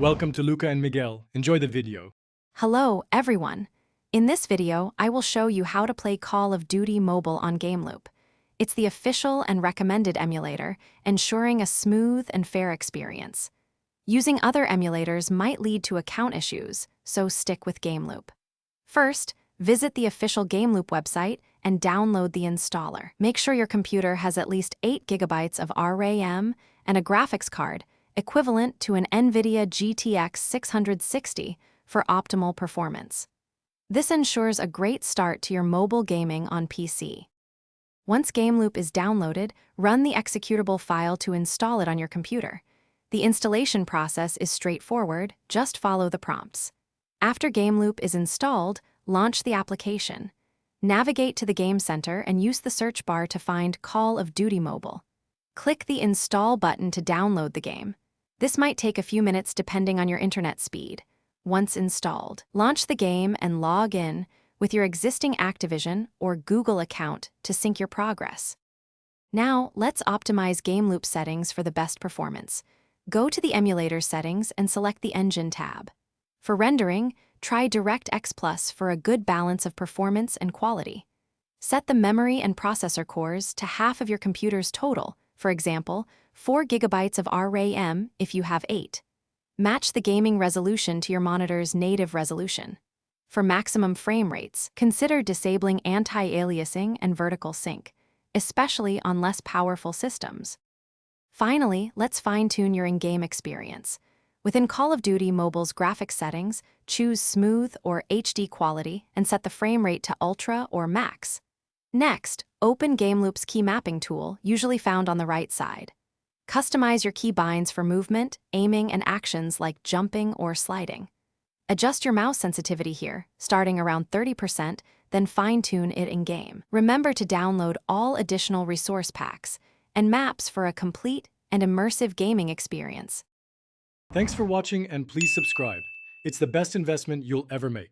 Welcome to Luca and Miguel. Enjoy the video. Hello, everyone. In this video, I will show you how to play Call of Duty Mobile on Gameloop. It's the official and recommended emulator, ensuring a smooth and fair experience. Using other emulators might lead to account issues, so stick with Gameloop. First, visit the official Gameloop website and download the installer. Make sure your computer has at least 8 GB of RAM and a graphics card equivalent to an NVIDIA GTX 660 for optimal performance. This ensures a great start to your mobile gaming on PC. Once Gameloop is downloaded, run the executable file to install it on your computer. The installation process is straightforward, just follow the prompts. After Gameloop is installed, launch the application. Navigate to the Game Center and use the search bar to find Call of Duty Mobile. Click the Install button to download the game. This might take a few minutes depending on your internet speed. Once installed, launch the game and log in with your existing Activision or Google account to sync your progress. Now, let's optimize Gameloop settings for the best performance. Go to the emulator settings and select the Engine tab. For rendering, try DirectX Plus for a good balance of performance and quality. Set the memory and processor cores to half of your computer's total, for example, 4 GB of RAM if you have 8. Match the gaming resolution to your monitor's native resolution. For maximum frame rates, consider disabling anti-aliasing and vertical sync, especially on less powerful systems. Finally, let's fine-tune your in-game experience. Within Call of Duty Mobile's graphics settings, choose Smooth or HD quality and set the frame rate to Ultra or Max. Next, open Gameloop's key mapping tool, usually found on the right side. Customize your key binds for movement, aiming, and actions like jumping or sliding. Adjust your mouse sensitivity here, starting around 30%, then fine-tune it in-game. Remember to download all additional resource packs and maps for a complete and immersive gaming experience. Thanks for watching and please subscribe. It's the best investment you'll ever make.